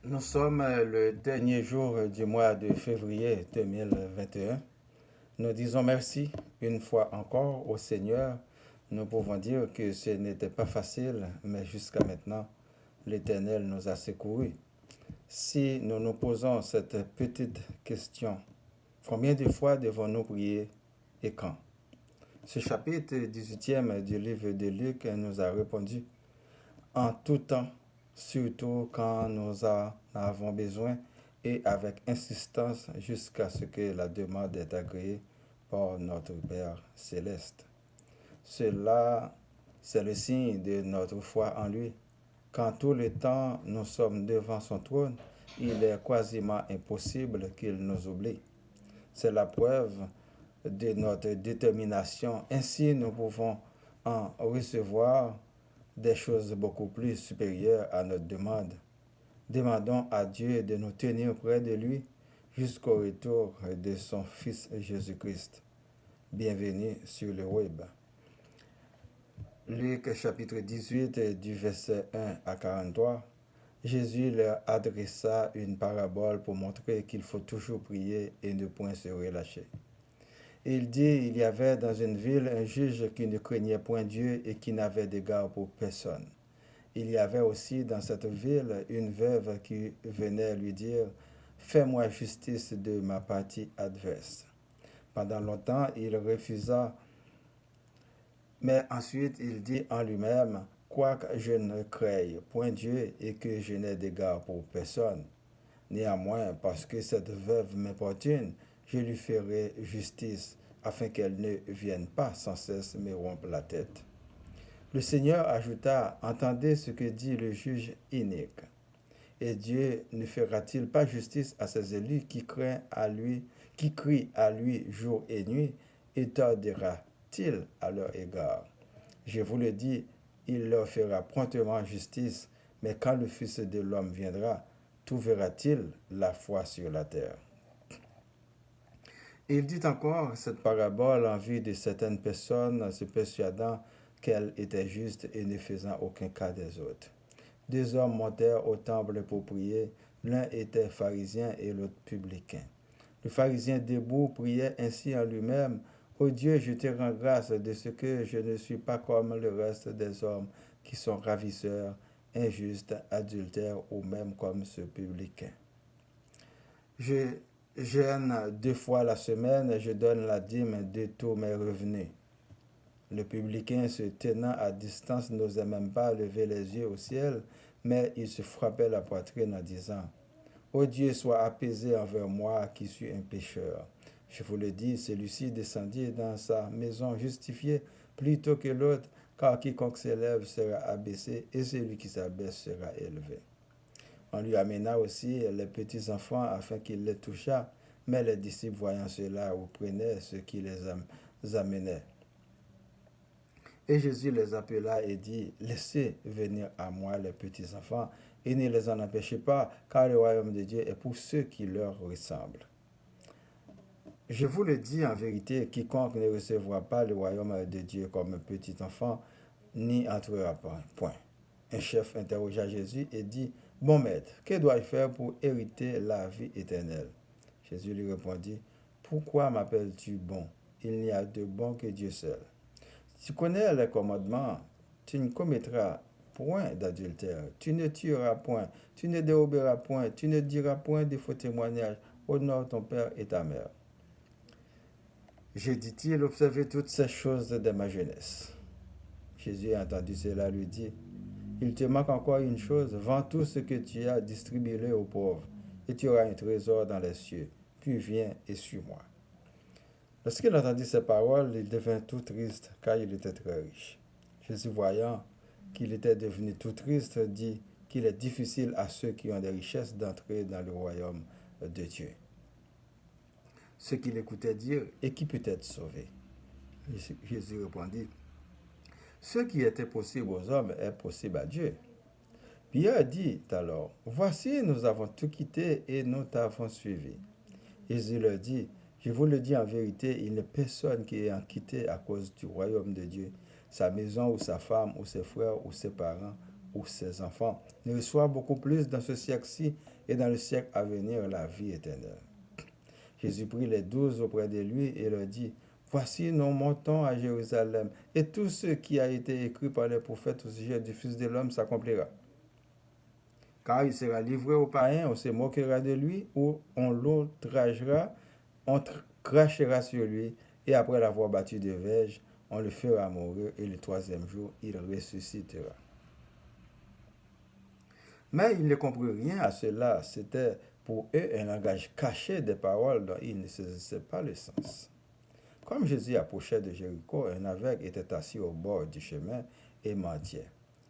Nous sommes le dernier jour du mois de février 2021. Nous disons merci une fois encore au Seigneur. Nous pouvons dire que ce n'était pas facile, mais jusqu'à maintenant, l'Éternel nous a secourus. Si nous nous posons cette petite question, combien de fois devons-nous prier et quand? Ce chapitre 18e du livre de Luc nous a répondu en tout temps, surtout quand nous en avons besoin et avec insistance jusqu'à ce que la demande est agréée par notre Père céleste. Cela, c'est le signe de notre foi en lui. Quand tout le temps nous sommes devant son trône, il est quasiment impossible qu'il nous oublie. C'est la preuve de notre détermination. Ainsi, nous pouvons en recevoir des choses beaucoup plus supérieures à notre demande. Demandons à Dieu de nous tenir près de lui jusqu'au retour de son Fils Jésus-Christ. Bienvenue sur le web. Luc chapitre 18 du verset 1 à 43. Jésus leur adressa une parabole pour montrer qu'il faut toujours prier et ne point se relâcher. Il dit, il y avait dans une ville un juge qui ne craignait point Dieu et qui n'avait d'égard pour personne. Il y avait aussi dans cette ville une veuve qui venait lui dire, fais-moi justice de ma partie adverse. Pendant longtemps, il refusa, mais ensuite il dit en lui-même, quoique je ne craigne point Dieu et que je n'ai d'égard pour personne, néanmoins, parce que cette veuve m'importune, je lui ferai justice, afin qu'elle ne vienne pas sans cesse me rompre la tête. Le Seigneur ajouta, entendez ce que dit le juge inique. Et Dieu ne fera-t-il pas justice à ses élus qui crient à lui jour et nuit, et tardera-t-il à leur égard? Je vous le dis, il leur fera promptement justice, mais quand le Fils de l'homme viendra, trouvera-t-il la foi sur la terre? Il dit encore cette parabole en vue de certaines personnes se persuadant qu'elle était juste et ne faisant aucun cas des autres. Deux hommes montèrent au temple pour prier, l'un était pharisien et l'autre publicain. Le pharisien debout priait ainsi en lui-même, ô Dieu, je te rends grâce de ce que je ne suis pas comme le reste des hommes qui sont ravisseurs, injustes, adultères ou même comme ce publicain. Je jeûne 2 fois la semaine et je donne la dîme de tous mes revenus. Le publicain, se tenant à distance, n'osait même pas lever les yeux au ciel, mais il se frappait la poitrine en disant, ô Dieu, sois apaisé envers moi qui suis un pécheur. Je vous le dis, celui-ci descendit dans sa maison justifié plutôt que l'autre, car quiconque s'élève sera abaissé et celui qui s'abaisse sera élevé. On lui amena aussi les petits enfants afin qu'il les touchât, mais les disciples voyant cela reprenaient ce qui les amenait. Et Jésus les appela et dit, laissez venir à moi les petits enfants et ne les en empêchez pas, car le royaume de Dieu est pour ceux qui leur ressemblent. Je vous le dis en vérité, quiconque ne recevra pas le royaume de Dieu comme un petit enfant, n'y entrera pas. Point. Un chef interrogea Jésus et dit, bon maître, que dois-je faire pour hériter la vie éternelle? Jésus lui répondit, pourquoi m'appelles-tu bon? Il n'y a de bon que Dieu seul. Tu connais les commandements, tu ne commettras point d'adultère, tu ne tueras point, tu ne déroberas point, tu ne diras point de faux témoignages, honore ton père et ta mère. J'ai, dit-il, observé toutes ces choses dès ma jeunesse. Jésus a entendu cela, lui dit, il te manque encore une chose, vends tout ce que tu as, distribue-le aux pauvres, et tu auras un trésor dans les cieux, puis viens et suis-moi. Lorsqu'il entendit ces paroles, il devint tout triste, car il était très riche. Jésus, voyant qu'il était devenu tout triste, dit qu'il est difficile à ceux qui ont des richesses d'entrer dans le royaume de Dieu. Ceux qui l'écoutaient dire, et qui peut être sauvé? Jésus répondit, ce qui était possible aux hommes est possible à Dieu. Pierre dit alors, voici, nous avons tout quitté et nous t'avons suivi. Jésus leur dit, je vous le dis en vérité, il n'est personne qui ait quitté à cause du royaume de Dieu, sa maison ou sa femme ou ses frères ou ses parents ou ses enfants ne reçoivent beaucoup plus dans ce siècle-ci et dans le siècle à venir la vie éternelle. Jésus prit les 12 auprès de lui et leur dit, voici, nous montons à Jérusalem, et tout ce qui a été écrit par les prophètes au sujet du Fils de l'homme s'accomplira. Car il sera livré aux païens, on se moquera de lui, ou on l'outragera, on crachera sur lui, et après l'avoir battu de verge, on le fera mourir, et le troisième jour, il ressuscitera. Mais ils ne comprirent rien à cela. C'était pour eux un langage caché des paroles dont ils ne saisissaient pas le sens. Comme Jésus approchait de Jéricho, un aveugle était assis au bord du chemin et mendiait.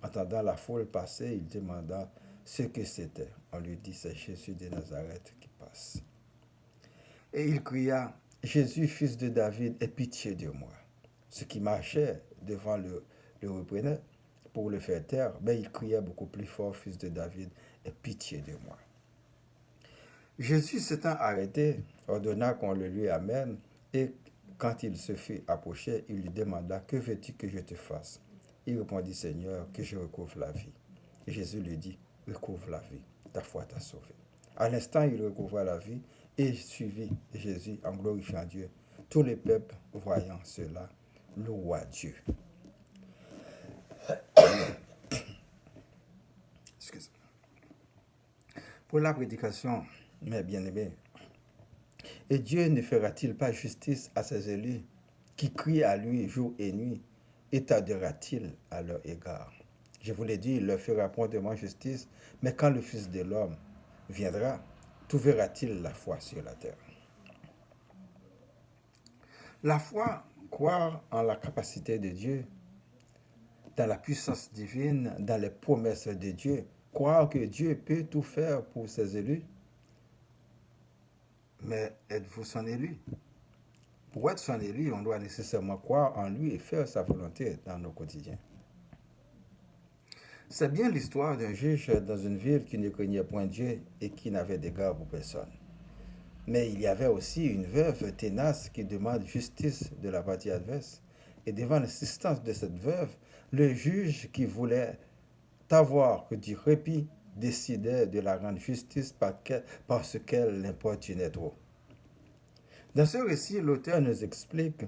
Entendant la foule passer, il demanda ce que c'était. On lui dit, c'est Jésus de Nazareth qui passe. Et il cria, Jésus, fils de David, aie pitié de moi. Ceux qui marchaient devant le reprenaient pour le faire taire, mais il criait beaucoup plus fort, fils de David, aie pitié de moi. Jésus s'étant arrêté, ordonna qu'on le lui amène, et quand il se fut approché, il lui demanda, que veux-tu que je te fasse? Il répondit, Seigneur, que je recouvre la vie. Et Jésus lui dit, recouvre la vie, ta foi t'a sauvé. À l'instant, il recouvra la vie et suivit Jésus en glorifiant Dieu. Tous les peuples, voyant cela, louaient Dieu. Pour la prédication, mes bien-aimés, et Dieu ne fera-t-il pas justice à ses élus qui crient à lui jour et nuit, et tardera-t-il à leur égard? Je vous l'ai dit, il leur fera promptement justice, mais quand le Fils de l'homme viendra, trouvera-t-il la foi sur la terre? La foi, croire en la capacité de Dieu, dans la puissance divine, dans les promesses de Dieu, croire que Dieu peut tout faire pour ses élus. Mais êtes-vous son élu? Pour être son élu, on doit nécessairement croire en lui et faire sa volonté dans nos quotidiens. C'est bien l'histoire d'un juge dans une ville qui ne craignait point Dieu et qui n'avait d'égard pour personne. Mais il y avait aussi une veuve tenace qui demande justice de la partie adverse. Et devant l'insistance de cette veuve, le juge qui voulait avoir que du répit décidait de la rendre justice parce qu'elle l'importunait trop. Dans ce récit, l'auteur nous explique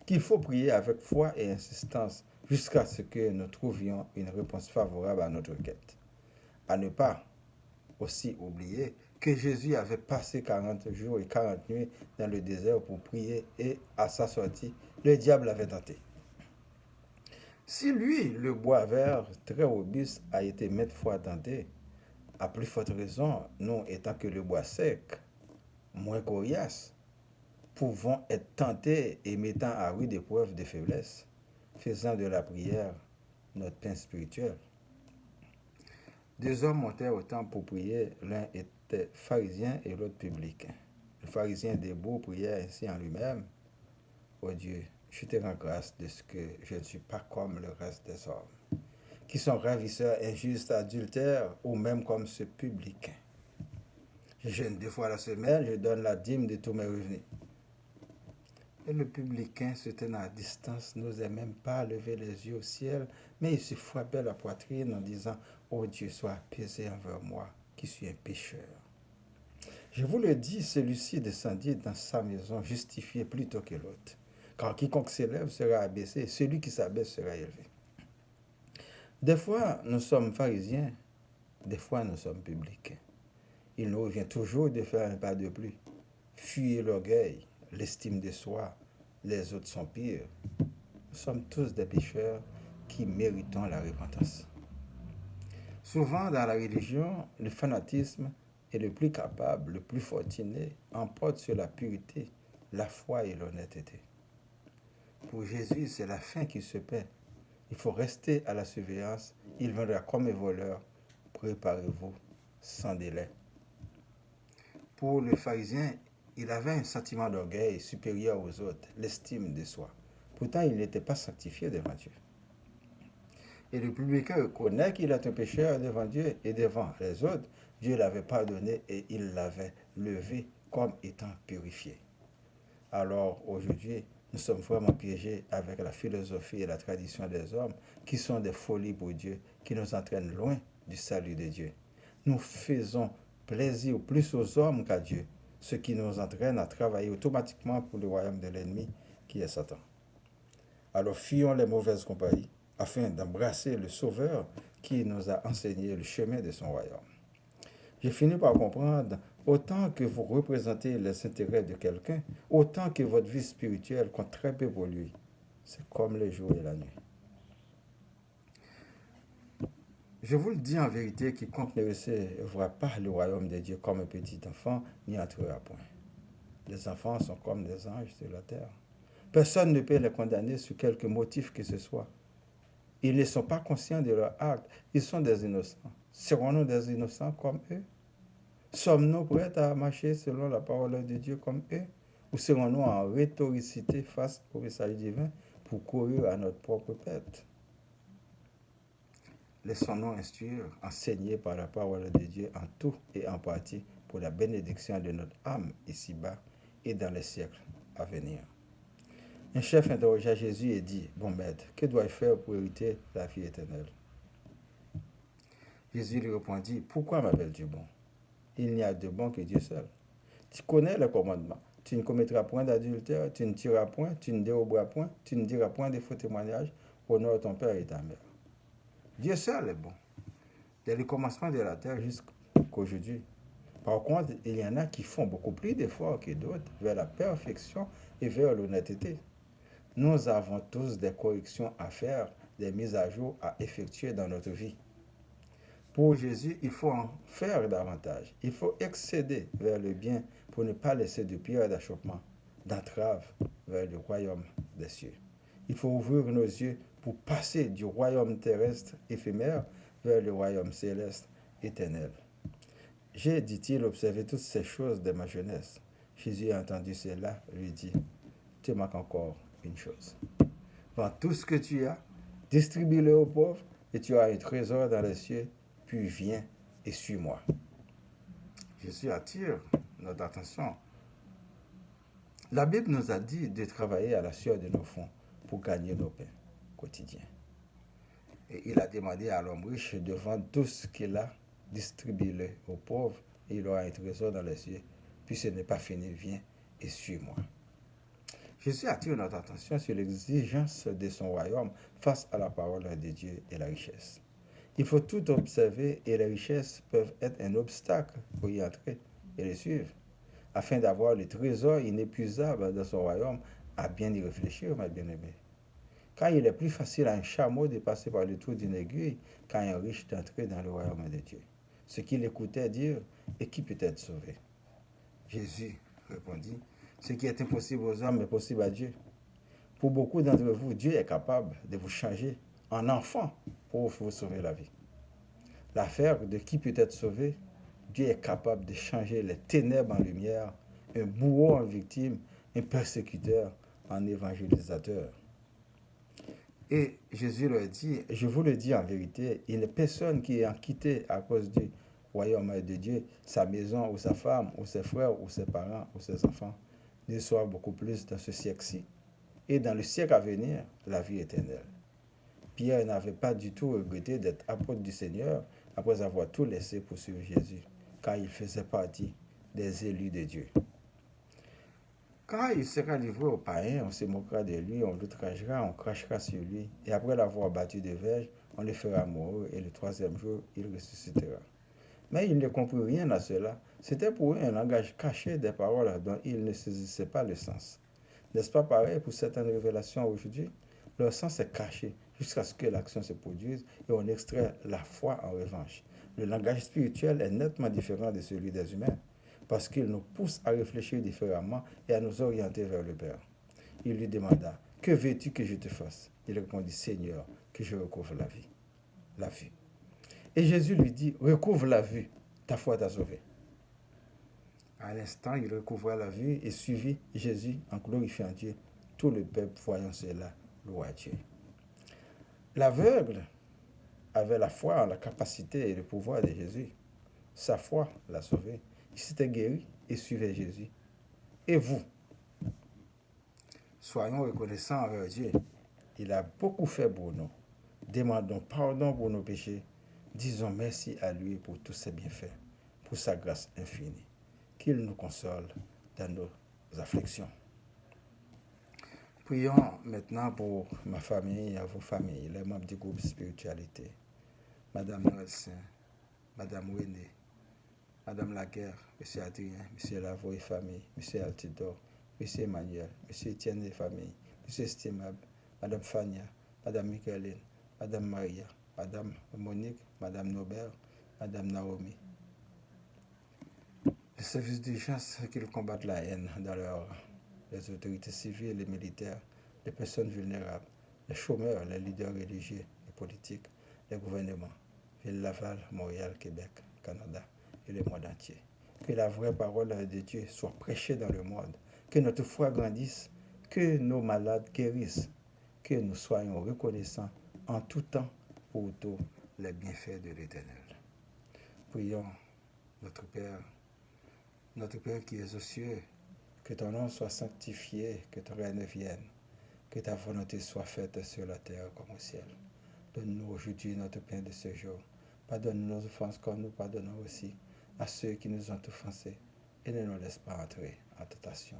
qu'il faut prier avec foi et insistance jusqu'à ce que nous trouvions une réponse favorable à notre quête. À ne pas aussi oublier que Jésus avait passé 40 jours et 40 nuits dans le désert pour prier et à sa sortie, le diable l'avait tenté. Si lui, le bois vert, très robuste, a été maintes fois tenté, à plus forte raison, nous étant que le bois sec, moins coriace, pouvons être tentés et mettant à rude épreuve de faiblesse, faisant de la prière notre pain spirituel. Deux hommes montèrent au temple pour prier, l'un était pharisien et l'autre publicain. Le pharisien debout priait ainsi en lui-même, « Ô Dieu, je te rends grâce de ce que je ne suis pas comme le reste des hommes, qui sont ravisseurs, injustes, adultères, ou même comme ce publicain. Je jeûne 2 fois la semaine, je donne la dîme de tous mes revenus. » Et le publicain, se tenant à distance, n'osait même pas lever les yeux au ciel, mais il se frappait la poitrine en disant, « Ô Dieu, sois apaisé envers moi, qui suis un pécheur. » Je vous le dis, celui-ci descendit dans sa maison justifié plutôt que l'autre. Car quiconque s'élève sera abaissé, celui qui s'abaisse sera élevé. Des fois, nous sommes pharisiens, des fois, nous sommes publicains. Il nous revient toujours de faire un pas de plus. Fuyez l'orgueil, l'estime de soi, les autres sont pires. Nous sommes tous des pécheurs qui méritons la repentance. Souvent, dans la religion, le fanatisme est le plus capable, le plus fortuné, emporte sur la pureté, la foi et l'honnêteté. Pour Jésus, c'est la fin qui se paie. Il faut rester à la surveillance. Il viendra comme un voleur. Préparez-vous sans délai. Pour le pharisien, il avait un sentiment d'orgueil supérieur aux autres, l'estime de soi. Pourtant, il n'était pas sanctifié devant Dieu. Et le publicain reconnaît qu'il est un pécheur devant Dieu et devant les autres. Dieu l'avait pardonné et il l'avait levé comme étant purifié. Alors aujourd'hui, Nous sommes vraiment piégés avec la philosophie et la tradition des hommes qui sont des folies pour Dieu, qui nous entraînent loin du salut de Dieu. Nous faisons plaisir plus aux hommes qu'à Dieu, ce qui nous entraîne à travailler automatiquement pour le royaume de l'ennemi qui est Satan. Alors fuyons les mauvaises compagnies afin d'embrasser le Sauveur qui nous a enseigné le chemin de son royaume. J'ai fini par comprendre, autant que vous représentez les intérêts de quelqu'un, autant que votre vie spirituelle compte très peu pour lui. C'est comme le jour et la nuit. Je vous le dis en vérité, quiconque ne recevra pas le royaume de Dieu comme un petit enfant n'y entrera point. Les enfants sont comme des anges sur la terre. Personne ne peut les condamner sur quelque motif que ce soit. Ils ne sont pas conscients de leur acte. Ils sont des innocents. Serons-nous des innocents comme eux? Sommes-nous prêts à marcher selon la parole de Dieu comme eux? Ou serons-nous en rhétoricité face au message divin pour courir à notre propre perte? Laissons-nous instruire, enseigner par la parole de Dieu en tout et en partie pour la bénédiction de notre âme ici-bas et dans les siècles à venir. Un chef interrogea Jésus et dit, « Bon maître, que dois-je faire pour hériter la vie éternelle ?» Jésus lui répondit, « Pourquoi m'appelles-tu bon? Il n'y a de bon que Dieu seul. Tu connais le commandement. Tu ne commettras point d'adultère, tu ne tueras point, tu ne déroberas point, tu ne diras point de faux témoignages, honore ton père et ta mère. » Dieu seul est bon, dès le commencement de la terre jusqu'aujourd'hui. Par contre, il y en a qui font beaucoup plus d'efforts que d'autres vers la perfection et vers l'honnêteté. Nous avons tous des corrections à faire, des mises à jour à effectuer dans notre vie. Pour Jésus, il faut en faire davantage. Il faut excéder vers le bien pour ne pas laisser de pierre d'achoppement, d'entrave vers le royaume des cieux. Il faut ouvrir nos yeux pour passer du royaume terrestre éphémère vers le royaume céleste éternel. J'ai, dit-il, observé toutes ces choses de ma jeunesse. Jésus a entendu cela, lui dit, « Tu manques encore une chose. Vends tout ce que tu as, distribue-le aux pauvres, et tu as un trésor dans les cieux, puis viens et suis-moi. » Jésus attire notre attention. La Bible nous a dit de travailler à la sueur de nos fonds pour gagner nos pains quotidiens. Et il a demandé à l'homme riche de vendre tout ce qu'il a, distribue-le aux pauvres, et il aura un trésor dans les cieux. Puis ce n'est pas fini, viens et suis-moi. Jésus attire notre attention sur l'exigence de son royaume face à la parole de Dieu et la richesse. Il faut tout observer et les richesses peuvent être un obstacle pour y entrer et le suivre. Afin d'avoir le trésor inépuisable de son royaume, à bien y réfléchir, mes bien-aimés. Car il est plus facile à un chameau de passer par le trou d'une aiguille qu'à un riche d'entrer dans le royaume de Dieu. Ce qu'il écoutait dire, et qui peut être sauvé? Jésus répondit, ce qui est impossible aux hommes est possible à Dieu. Pour beaucoup d'entre vous, Dieu est capable de vous changer en enfant pour vous sauver la vie. L'affaire de qui peut être sauvé, Dieu est capable de changer les ténèbres en lumière, un bourreau en victime, un persécuteur en évangélisateur. Et Jésus leur dit, je vous le dis en vérité, il n'y a personne qui ait quitté à cause du royaume de Dieu, sa maison ou sa femme ou ses frères ou ses parents ou ses enfants, ne soit beaucoup plus dans ce siècle-ci. Et dans le siècle à venir, la vie éternelle. Pierre n'avait pas du tout regretté d'être apôtre du Seigneur après avoir tout laissé pour suivre Jésus, car il faisait partie des élus de Dieu. Quand il sera livré aux païens, on se moquera de lui, on l'outragera, on crachera sur lui, et après l'avoir battu de verge, on le fera mourir, et le troisième jour, il ressuscitera. Mais il ne comprit rien à cela. C'était pour eux un langage caché des paroles dont ils ne saisissaient pas le sens. N'est-ce pas pareil pour certaines révélations aujourd'hui? Leur sens est caché jusqu'à ce que l'action se produise et on extrait la foi en revanche. Le langage spirituel est nettement différent de celui des humains parce qu'il nous pousse à réfléchir différemment et à nous orienter vers le Père. Il lui demanda, « Que veux-tu que je te fasse ?» Il répondit, « Seigneur, que je recouvre la vie, la vue. » Et Jésus lui dit, « Recouvre la vue, ta foi t'a sauvé. » À l'instant, il recouvra la vue et suivit Jésus en glorifiant Dieu. Tout le peuple, voyant cela, loua Dieu. L'aveugle avait la foi en la capacité et le pouvoir de Jésus. Sa foi l'a sauvé. Il s'était guéri et suivait Jésus. Et vous? Soyons reconnaissants envers Dieu. Il a beaucoup fait pour nous. Demandons pardon pour nos péchés. Disons merci à lui pour tous ses bienfaits, pour sa grâce infinie. Qu'il nous console dans nos afflictions. Prions maintenant pour ma famille et vos familles, les membres du groupe Spiritualité. Madame Noël-Saint, Madame René, Madame Laguerre, M. Adrien, M. Lavo et famille, M. Altidor, M. Emmanuel, M. Etienne et famille, M. Estimable, Madame Fania, Madame Micheline, Madame Maria, Madame Monique, Madame Nobert, Madame Naomi. Les services d'urgence qu'ils combattent la haine dans leur les autorités civiles et militaires, les personnes vulnérables, les chômeurs, les leaders religieux et politiques, les gouvernements, Ville-Laval, Montréal, Québec, Canada et le monde entier. Que la vraie parole de Dieu soit prêchée dans le monde, que notre foi grandisse, que nos malades guérissent, que nous soyons reconnaissants en tout temps pour tous les bienfaits de l'Éternel. Prions notre Père qui es aux cieux, que ton nom soit sanctifié, que ton règne vienne, que ta volonté soit faite sur la terre comme au ciel. Donne-nous aujourd'hui notre pain de ce jour. Pardonne-nous nos offenses comme nous pardonnons aussi à ceux qui nous ont offensés. Et ne nous laisse pas entrer en tentation,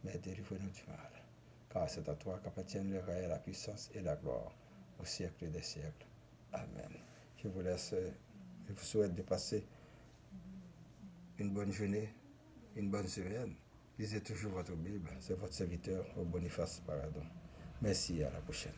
mais délivre-nous du mal. Car c'est à toi qu'appartiennent le règne, la puissance et la gloire au siècle des siècles. Amen. Je vous souhaite de passer une bonne journée, une bonne semaine. Lisez toujours votre Bible. C'est votre serviteur, Boniface Paradon. Merci, à la prochaine.